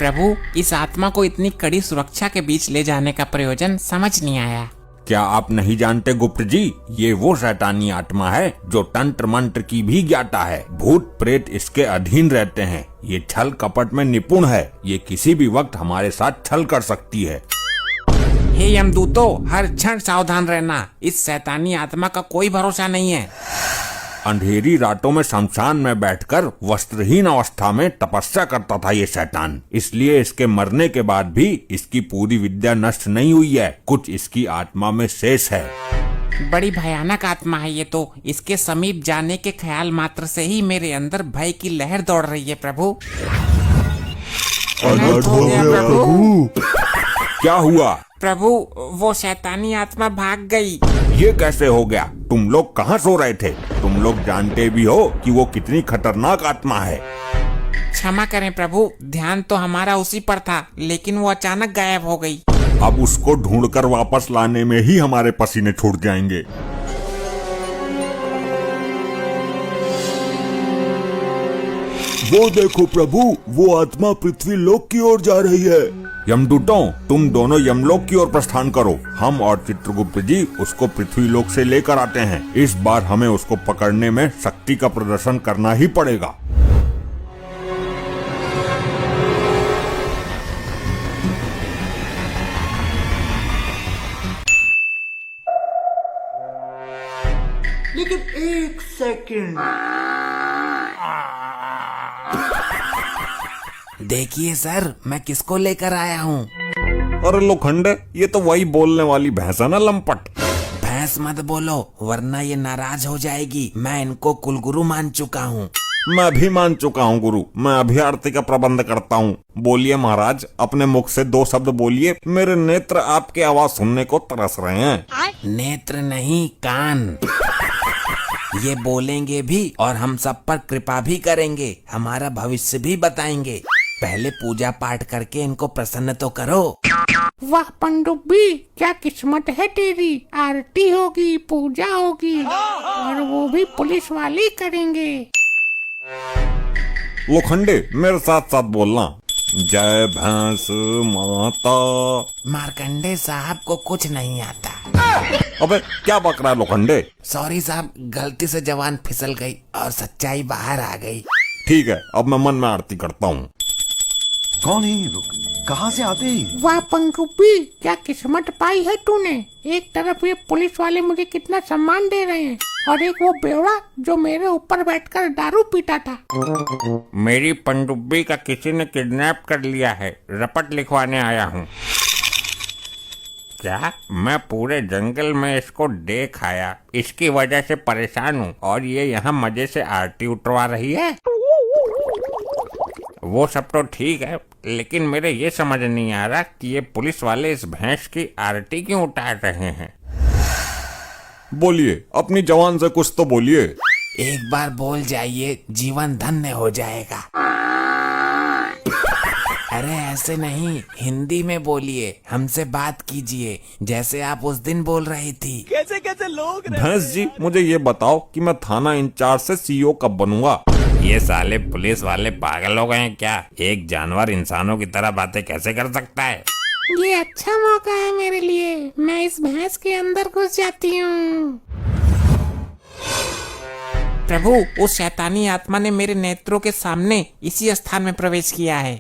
प्रभु, इस आत्मा को इतनी कड़ी सुरक्षा के बीच ले जाने का प्रयोजन समझ नहीं आया। क्या आप नहीं जानते गुप्त जी, ये वो शैतानी आत्मा है जो तंत्र मंत्र की भी ज्ञाता है। भूत प्रेत इसके अधीन रहते हैं। ये छल कपट में निपुण है। ये किसी भी वक्त हमारे साथ छल कर सकती है। हे यमदूतों, हर क्षण सावधान रहना। इस शैतानी आत्मा का कोई भरोसा नहीं है। अंधेरी रातों में शमशान में बैठकर वस्त्रहीन अवस्था में तपस्या करता था ये शैतान। इसलिए इसके मरने के बाद भी इसकी पूरी विद्या नष्ट नहीं हुई है। कुछ इसकी आत्मा में शेष है। बड़ी भयानक आत्मा है ये तो। इसके समीप जाने के ख्याल मात्र से ही मेरे अंदर भय की लहर दौड़ रही है प्रभु। अनर्थ हो गया प्रभु। क्या हुआ प्रभु? वो शैतानी आत्मा भाग गई। ये कैसे हो गया? तुम लोग कहाँ सो रहे थे? तुम लोग जानते भी हो कि वो कितनी खतरनाक आत्मा है। क्षमा करें प्रभु, ध्यान तो हमारा उसी पर था, लेकिन वो अचानक गायब हो गई। अब उसको ढूंढकर वापस लाने में ही हमारे पसीने छूट जाएंगे। वो देखो प्रभु, वो आत्मा पृथ्वी लोक की ओर जा रही है। यमदूतों, तुम दोनों यमलोक की ओर प्रस्थान करो। हम और चित्रगुप्त जी उसको पृथ्वी लोक से लेकर आते हैं। इस बार हमें उसको पकड़ने में शक्ति का प्रदर्शन करना ही पड़ेगा। लेकिन एक सेकंड, देखिए सर, मैं किसको लेकर आया हूँ। अरे लोखंडे, ये तो वही बोलने वाली भैंस है ना, लंपट। भैंस मत बोलो, वरना ये नाराज हो जाएगी। मैं इनको कुलगुरु मान चुका हूँ। मैं भी मान चुका हूँ गुरु। मैं अभी आरती का प्रबंध करता हूँ। बोलिए महाराज, अपने मुख से 2 शब्द बोलिए। मेरे नेत्र आपकी आवाज सुनने को तरस रहे हैं। नेत्र नहीं, कान। ये बोलेंगे भी और हम सब पर कृपा भी करेंगे। हमारा भविष्य भी बताएंगे। पहले पूजा पाठ करके इनको प्रसन्न तो करो। वाह पनडुब्बी, क्या किस्मत है तेरी। आरती होगी, पूजा होगी, और वो भी पुलिस वाले करेंगे। लोखंडे, मेरे साथ साथ बोलना। जय भैंस माता। मार्कंडे साहब को कुछ नहीं आता। अबे क्या बक रहा है लोखंडे? सॉरी साहब, गलती से जवान फिसल गई और सच्चाई बाहर आ गई। ठीक है, अब मैं मन में आरती करता हूँ। कौन है ये लोग? कहाँ से आते हैं? वाह पनडुब्बी, क्या किस्मत पाई है तूने। एक तरफ ये पुलिस वाले मुझे कितना सम्मान दे रहे हैं, और एक वो बेवड़ा जो मेरे ऊपर बैठकर दारू पीता था। मेरी पनडुब्बी का किसी ने किडनैप कर लिया है। रपट लिखवाने आया हूँ। क्या मैं पूरे जंगल में इसको देख आया, इसकी वजह से परेशान हूँ, और ये यहाँ मजे से आरती उठवा रही है। वो सब तो ठीक है, लेकिन मेरे ये समझ नहीं आ रहा कि ये पुलिस वाले इस भैंस की आरती क्यों उतार रहे हैं। बोलिए, अपनी जवान से कुछ तो बोलिए। एक बार बोल जाइए, जीवन धन्य हो जाएगा। अरे ऐसे नहीं, हिंदी में बोलिए। हमसे बात कीजिए जैसे आप उस दिन बोल रही थी। कैसे कैसे लोग भैंस जी, मुझे ये बताओ कि मैं थाना इंचार्ज से सीईओ कब बनूंगा? ये साले पुलिस वाले पागल हो गए हैं क्या? एक जानवर इंसानों की तरह बातें कैसे कर सकता है? ये अच्छा मौका है मेरे लिए। मैं इस भैंस के अंदर घुस जाती हूँ। प्रभु, उस शैतानी आत्मा ने मेरे नेत्रों के सामने इसी स्थान में प्रवेश किया है।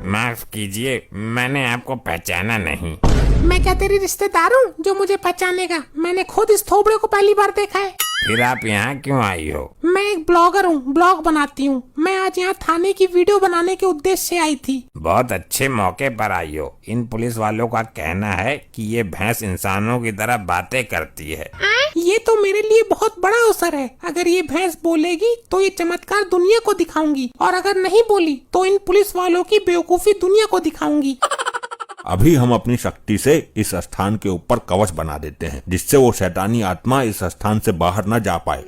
माफ कीजिए, मैंने आपको पहचाना नहीं। मैं क्या तेरी रिश्तेदार हूँ जो मुझे पहचानेगा? मैंने खुद इस थोबड़े को पहली बार देखा है। फिर आप यहाँ क्यों आई हो? मैं एक ब्लॉगर हूँ, ब्लॉग बनाती हूँ। मैं आज यहाँ थाने की वीडियो बनाने के उद्देश्य से आई थी। बहुत अच्छे मौके पर आई हो। इन पुलिस वालों का कहना है कि ये भैंस इंसानों की तरह बातें करती है। ये तो मेरे लिए बहुत बड़ा अवसर है। अगर ये भैंस बोलेगी तो ये चमत्कार दुनिया को दिखाऊंगी, और अगर नहीं बोली तो इन पुलिस वालों की बेवकूफी दुनिया को दिखाऊंगी। अभी हम अपनी शक्ति से इस स्थान के ऊपर कवच बना देते हैं, जिससे वो शैतानी आत्मा इस स्थान से बाहर न जा पाए।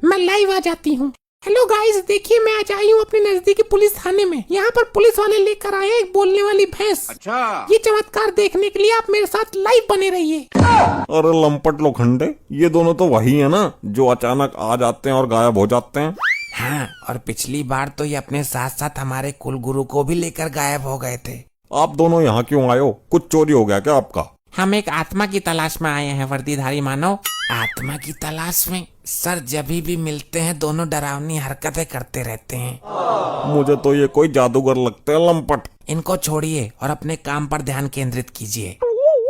मैं लाइव आ जाती हूँ। हेलो गाइस, देखिए मैं आज आई हूँ अपने नजदीकी पुलिस थाने में। यहाँ पर पुलिस वाले लेकर आए हैं एक बोलने वाली भैंस। अच्छा, ये चमत्कार देखने के लिए आप मेरे साथ लाइव बने रहिए। अरे लंपट लोखंडे, ये दोनों तो वही है ना जो अचानक आ जाते हैं और गायब हो जाते हैं। हाँ, और पिछली बार तो ये अपने साथ साथ हमारे कुल गुरु को भी लेकर गायब हो गए थे। आप दोनों यहाँ क्यों आए हो? कुछ चोरी हो गया क्या आपका? हम एक आत्मा की तलाश में आए हैं वर्दीधारी मानव। आत्मा की तलाश में? सर, जब भी मिलते हैं दोनों डरावनी हरकतें करते रहते हैं। मुझे तो ये कोई जादूगर लगते हैं लंपट। इनको छोड़िए और अपने काम पर ध्यान केंद्रित कीजिए।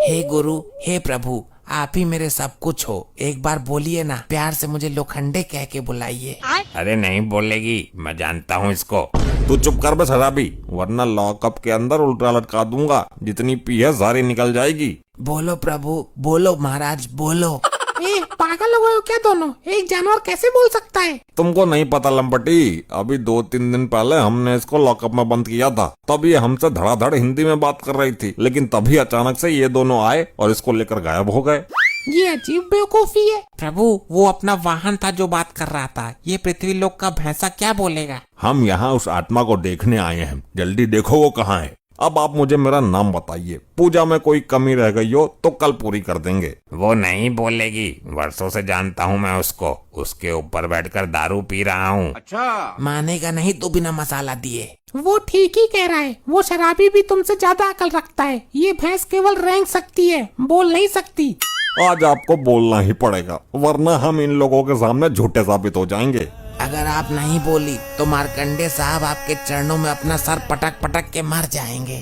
हे गुरु, हे प्रभु, आप ही मेरे सब कुछ हो। एक बार बोलिए ना, प्यार से मुझे लोखंडे कह के बुलाइए। अरे नहीं बोलेगी, मैं जानता हूँ इसको। तू चुप कर बे शराबी, वरना लॉकअप के अंदर उल्टा लटका दूंगा। जितनी पी है सारी निकल जाएगी। बोलो प्रभु, बोलो महाराज, बोलो। ए, पागल हो गए हो क्या दोनों? एक जानवर कैसे बोल सकता है? तुमको नहीं पता लंपटी, अभी 2-3 दिन पहले हमने इसको लॉकअप में बंद किया था। तब ये हमसे धड़ाधड़ हिंदी में बात कर रही थी, लेकिन तभी अचानक से ये दोनों आए और इसको लेकर गायब हो गए। ये अजीब बेवकूफी है। प्रभु, वो अपना वाहन था जो बात कर रहा था। ये पृथ्वी लोक का भैंसा क्या बोलेगा? हम यहाँ उस आत्मा को देखने आए हैं, जल्दी देखो वो कहाँ है। अब आप मुझे मेरा नाम बताइए, पूजा में कोई कमी रह गई हो तो कल पूरी कर देंगे। वो नहीं बोलेगी, वर्षों से जानता हूँ मैं उसको। उसके ऊपर बैठकर दारू पी रहा हूँ। अच्छा, मानेगा नहीं तो बिना मसाला दिए। वो ठीक ही कह रहा है, वो शराबी भी तुमसे ज्यादा अकल रखता है। ये भैंस केवल रेंग सकती है, बोल नहीं सकती। आज आपको बोलना ही पड़ेगा, वरना हम इन लोगों के सामने झूठे साबित हो जाएंगे। अगर आप नहीं बोली तो मार्कंडे साहब आपके चरणों में अपना सर पटक पटक के मर जाएंगे।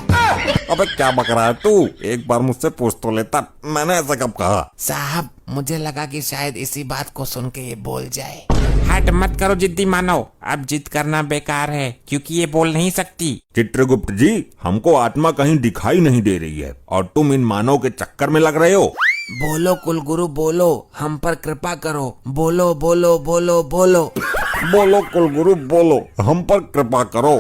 अबे क्या बक रहा है तू? एक बार मुझसे पूछ तो लेता, मैंने ऐसा कब कहा? साहब, मुझे लगा कि शायद इसी बात को सुन के ये बोल जाए। हट मत करो जिद्दी मानव, अब जिद करना बेकार है क्योंकि ये बोल नहीं सकती। चित्रगुप्त जी, हमको आत्मा कहीं दिखाई नहीं दे रही है और तुम इन मानव के चक्कर में लग रहे हो। बोलो कुलगुरु, बोलो, हम पर कृपा करो। बोलो बोलो बोलो बोलो। बोलो कुलगुरु, बोलो, हम पर कृपा करो।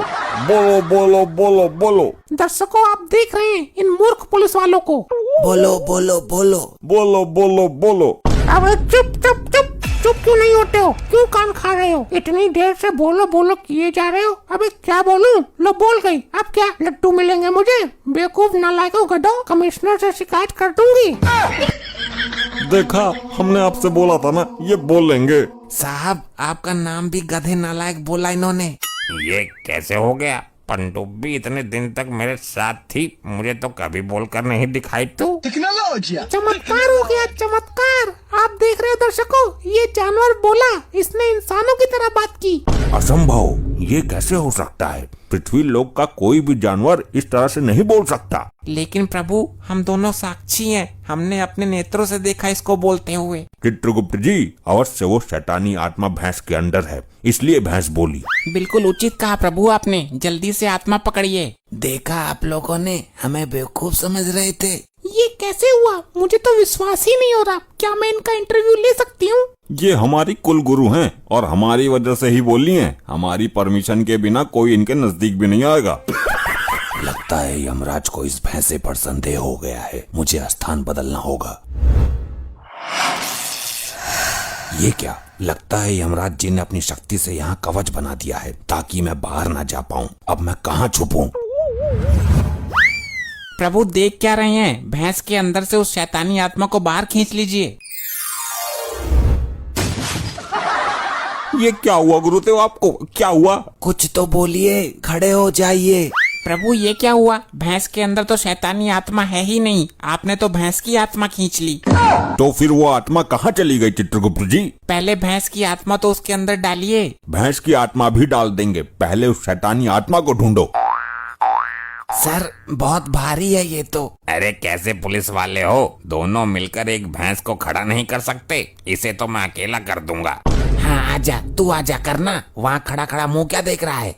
बोलो बोलो बोलो बोलो। दर्शकों, आप देख रहे हैं इन मूर्ख पुलिस वालों को। बोलो बोलो बोलो। बोलो बोलो बोलो। अबे चुप चुप चुप चुप क्यों नहीं होते हो? क्यों कान खा रहे हो? इतनी देर से बोलो बोलो किए जा रहे हो। अबे क्या बोलूं? लो बोल गई। अब क्या लड्डू मिलेंगे मुझे? बेवकूफ नालायकों, गधों, कमिश्नर से शिकायत कर दूंगी। देखा, हमने आपसे बोला था ना, ये बोलेंगे। साहब, आपका नाम भी गधे नालायक बोला इन्होंने। ये कैसे हो गया? पनडुब्बी इतने दिन तक मेरे साथ थी, मुझे तो कभी बोलकर नहीं दिखाई। तो चमत्कार हो गया, चमत्कार। आप देख रहे हो दर्शकों, ये जानवर बोला, इसने इंसानों की तरह बात की। असंभव, ये कैसे हो सकता है? पृथ्वी लोक का कोई भी जानवर इस तरह से नहीं बोल सकता। लेकिन प्रभु, हम दोनों साक्षी हैं, हमने अपने नेत्रों से देखा इसको बोलते हुए। चित्रगुप्त जी, अवश्य वो शैतानी आत्मा भैंस के अंदर है, इसलिए भैंस बोली। बिल्कुल उचित कहा प्रभु आपने, जल्दी से आत्मा पकड़िए। देखा, आप लोगों ने हमें बेवकूफ समझ रहे थे। ये कैसे हुआ? मुझे तो विश्वास ही नहीं हो रहा। क्या मैं इनका इंटरव्यू ले सकती हूँ? ये हमारी कुल गुरु हैं और हमारी वजह से ही बोली हैं। हमारी परमिशन के बिना कोई इनके नजदीक भी नहीं आएगा। लगता है यमराज को इस भैंसे पर संदेह हो गया है, मुझे स्थान बदलना होगा। ये क्या? लगता है यमराज जी ने अपनी शक्ति से यहाँ कवच बना दिया है ताकि मैं बाहर ना जा पाऊँ। अब मैं कहाँ छुपूं? प्रभु, देख क्या रहे हैं? भैंस के अंदर से उस शैतानी आत्मा को बाहर खींच लीजिए। ये क्या हुआ गुरुदेव? आपको क्या हुआ? कुछ तो बोलिए, खड़े हो जाइए। प्रभु, ये क्या हुआ? भैंस के अंदर तो शैतानी आत्मा है ही नहीं, आपने तो भैंस की आत्मा खींच ली। तो फिर वो आत्मा कहाँ चली गई चित्रगुप्त जी? पहले भैंस की आत्मा तो उसके अंदर डालिए। भैंस की आत्मा भी डाल देंगे, पहले उस शैतानी आत्मा को ढूंढो। सर, बहुत भारी है ये तो। अरे कैसे पुलिस वाले हो, दोनों मिलकर एक भैंस को खड़ा नहीं कर सकते? इसे तो मैं अकेला कर दूंगा। हाँ, आजा, तू आजा करना। वहाँ खड़ा खड़ा मुंह क्या देख रहा है?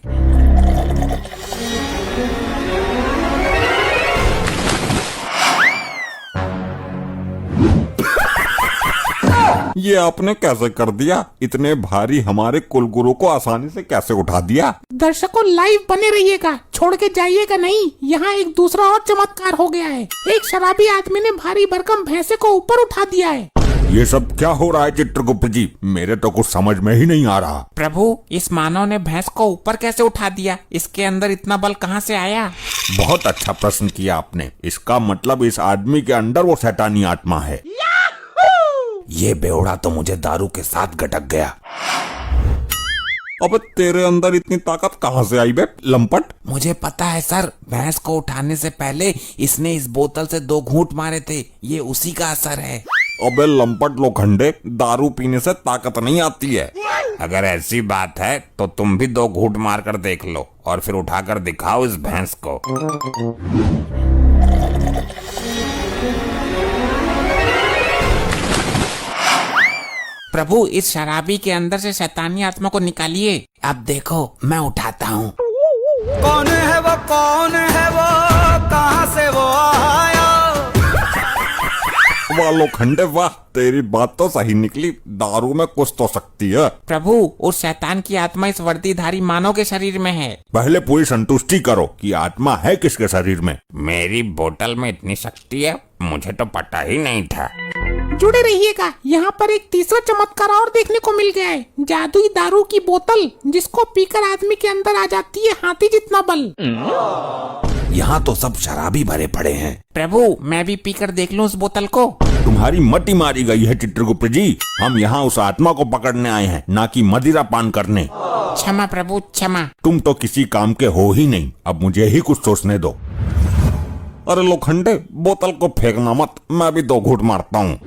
ये आपने कैसे कर दिया? इतने भारी हमारे कुलगुरु को आसानी से कैसे उठा दिया? दर्शकों, लाइव बने रहिएगा, छोड़ के जाइएगा नहीं। यहाँ एक दूसरा और चमत्कार हो गया है। एक शराबी आदमी ने भारी भरकम भैंसे को ऊपर उठा दिया है। ये सब क्या हो रहा है चित्रगुप्त जी? मेरे तो कुछ समझ में ही नहीं आ रहा। प्रभु, इस मानव ने भैंस को ऊपर कैसे उठा दिया? इसके अंदर इतना बल कहाँ से आया? बहुत अच्छा प्रश्न किया आपने। इसका मतलब इस आदमी के अंदर वो शैतानी आत्मा है। ये बेवड़ा तो मुझे दारू के साथ गटक गया। अबे तेरे अंदर इतनी ताकत कहाँ से आई बे लंपट? मुझे पता है सर, भैंस को उठाने से पहले इसने इस बोतल से 2 घूंट मारे थे। ये उसी का असर है। अबे लंपट लोखंडे, दारू पीने से ताकत नहीं आती है। अगर ऐसी बात है तो तुम भी 2 घूंट मार कर देख लो और फिर उठाकर दिखाओ इस भैंस को। प्रभु, इस शराबी के अंदर से शैतानी आत्मा को निकालिए। अब देखो, मैं उठाता हूँ। कौन है वो, कौन है वो, कहाँ से वो आया? वाह लोखंडे वाह, तेरी बात तो सही निकली। दारू में कुछ तो शक्ति है। प्रभु, उस शैतान की आत्मा इस वर्दीधारी मानव के शरीर में है। पहले पूरी संतुष्टि करो कि आत्मा है किसके शरीर में। मेरी बोतल में इतनी शक्ति है, मुझे तो पता ही नहीं था। जुड़े रहिएगा, यहाँ पर एक तीसरा चमत्कार और देखने को मिल गया है। जादुई दारू की बोतल, जिसको पीकर आदमी के अंदर आ जाती है हाथी जितना बल। यहाँ तो सब शराबी भरे पड़े हैं। प्रभु, मैं भी पीकर देख लूं उस बोतल को। तुम्हारी मति मारी गई है चित्रगुप्त जी। हम यहाँ उस आत्मा को पकड़ने आए हैं, ना कि मदिरा पान करने। क्षमा प्रभु, क्षमा। तुम तो किसी काम के हो ही नहीं। अब मुझे ही कुछ सोचने दो। अरे लोखंडे, बोतल को फेंकना मत, मैं भी 2 घूंट मारता हूँ।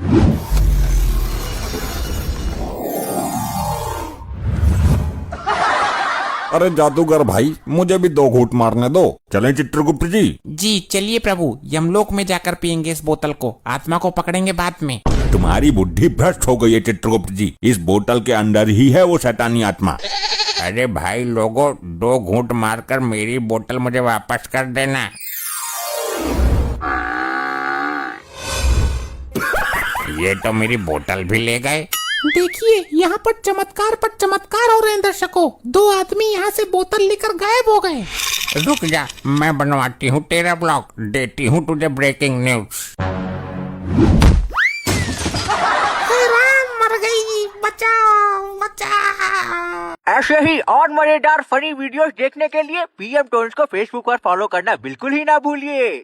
अरे जादूगर भाई, मुझे भी 2 घूंट मारने दो। चलें चित्रगुप्त जी? जी चलिए प्रभु, यमलोक में जाकर पियेंगे इस बोतल को। आत्मा को पकड़ेंगे बाद में। तुम्हारी बुद्धि भ्रष्ट हो गई है चित्रगुप्त जी। इस बोतल के अंदर ही है वो शैतानी आत्मा। अरे भाई लोगों, 2 घूंट मारकर मेरी बोतल मुझे वापस कर देना। ये तो मेरी बोतल भी ले गए। देखिए, यहाँ पर चमत्कार हो रहे हैं दर्शकों। 2 आदमी यहाँ से बोतल लेकर गायब हो गए। रुक जा, मैं बनवाती हूँ तेरा ब्लॉग, देती हूँ तुझे ब्रेकिंग न्यूज। हे राम, मर गई, बचाओ बचाओ। ऐसे ही और मजेदार फनी वीडियोस देखने के लिए PM टोन्स को फेसबुक पर फॉलो करना बिल्कुल ही ना भूलिए।